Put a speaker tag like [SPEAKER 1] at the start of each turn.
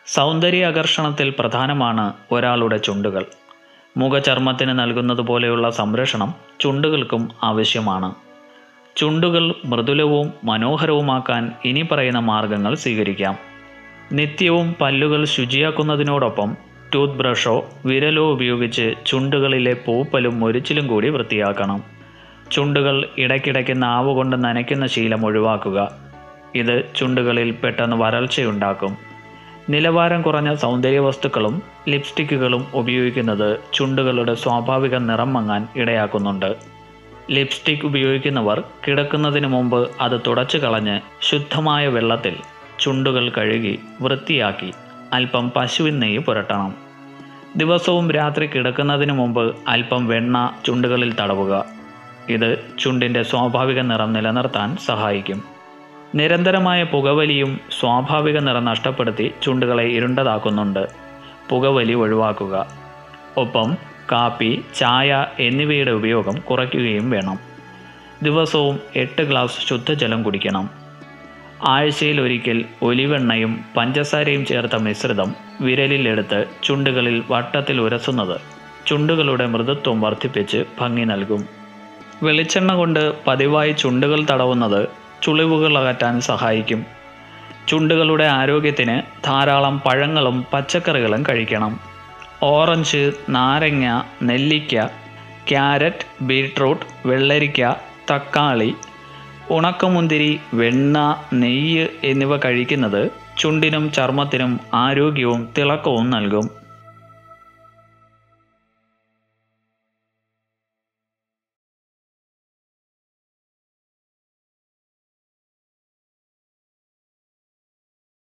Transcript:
[SPEAKER 1] സൗന്ദര്യാകർഷണത്തിൽ പ്രധാനമാണ് ഒരാളുടെ ചുണ്ടുകൾ. മുഖചർമ്മത്തിന് നൽകുന്നത് പോലെയുള്ള സംരക്ഷണം ചുണ്ടുകൾക്കും ആവശ്യമാണ്. ചുണ്ടുകൾ മൃദുലവും മനോഹരവുമാക്കാൻ ഇനി പറയുന്ന മാർഗങ്ങൾ സ്വീകരിക്കാം. നിത്യവും പല്ലുകൾ ശുചിയാക്കുന്നതിനോടൊപ്പം ടൂത്ത് ബ്രഷോ വിരലോ ഉപയോഗിച്ച് ചുണ്ടുകളിലെ പൂപ്പലും മൊരിച്ചിലും കൂടി വൃത്തിയാക്കണം. ചുണ്ടുകൾ ഇടയ്ക്കിടയ്ക്ക് നാവ് കൊണ്ട് നനയ്ക്കുന്ന ശീലം ഒഴിവാക്കുക. ഇത് ചുണ്ടുകളിൽ പെട്ടെന്ന് വരൾച്ചയുണ്ടാക്കും. നിലവാരം കുറഞ്ഞ സൗന്ദര്യ വസ്തുക്കളും ലിപ്സ്റ്റിക്കുകളും ഉപയോഗിക്കുന്നത് ചുണ്ടുകളുടെ സ്വാഭാവിക നിറം മങ്ങാൻ ഇടയാക്കുന്നുണ്ട്. ലിപ്സ്റ്റിക് ഉപയോഗിക്കുന്നവർ കിടക്കുന്നതിന് മുമ്പ് അത് തുടച്ചു കളഞ്ഞ് ശുദ്ധമായ വെള്ളത്തിൽ ചുണ്ടുകൾ കഴുകി വൃത്തിയാക്കി അല്പം പശുവിൻ നെയ്യ് പുരട്ടണം. ദിവസവും രാത്രി കിടക്കുന്നതിന് മുമ്പ് അല്പം വെണ്ണ ചുണ്ടുകളിൽ തടവുക. ഇത് ചുണ്ടിൻ്റെ സ്വാഭാവിക നിറം നിലനിർത്താൻ സഹായിക്കും. നിരന്തരമായ പുകവലിയും സ്വാഭാവിക നിറം നഷ്ടപ്പെടുത്തി ചുണ്ടുകളെ ഇരുണ്ടതാക്കുന്നുണ്ട്. പുകവലി ഒഴിവാക്കുക. ഒപ്പം കാപ്പി, ചായ എന്നിവയുടെ ഉപയോഗം കുറയ്ക്കുകയും വേണം. ദിവസവും 8 ഗ്ലാസ് ശുദ്ധജലം കുടിക്കണം. ആഴ്ചയിൽ ഒരിക്കൽ ഒലിവെണ്ണയും പഞ്ചസാരയും ചേർത്ത മിശ്രിതം വിരലിലെടുത്ത് ചുണ്ടുകളിൽ വട്ടത്തിൽ ഉരസുന്നത് ചുണ്ടുകളുടെ മൃദുത്വം വർദ്ധിപ്പിച്ച് ഭംഗി നൽകും. വെളിച്ചെണ്ണ കൊണ്ട് പതിവായി ചുണ്ടുകൾ തടവുന്നത് ചുളിവുകൾ അകറ്റാൻ സഹായിക്കും. ചുണ്ടുകളുടെ ആരോഗ്യത്തിന് ധാരാളം പഴങ്ങളും പച്ചക്കറികളും കഴിക്കണം. ഓറഞ്ച്, നാരങ്ങ, നെല്ലിക്ക, ക്യാരറ്റ്, ബീട്രൂട്ട്, വെള്ളരിക്ക, തക്കാളി, ഉണക്കമുന്തിരി, വെണ്ണ, നെയ്യ് എന്നിവ കഴിക്കുന്നത് ചുണ്ടിനും ചർമ്മത്തിനും ആരോഗ്യവും തിളക്കവും നൽകും.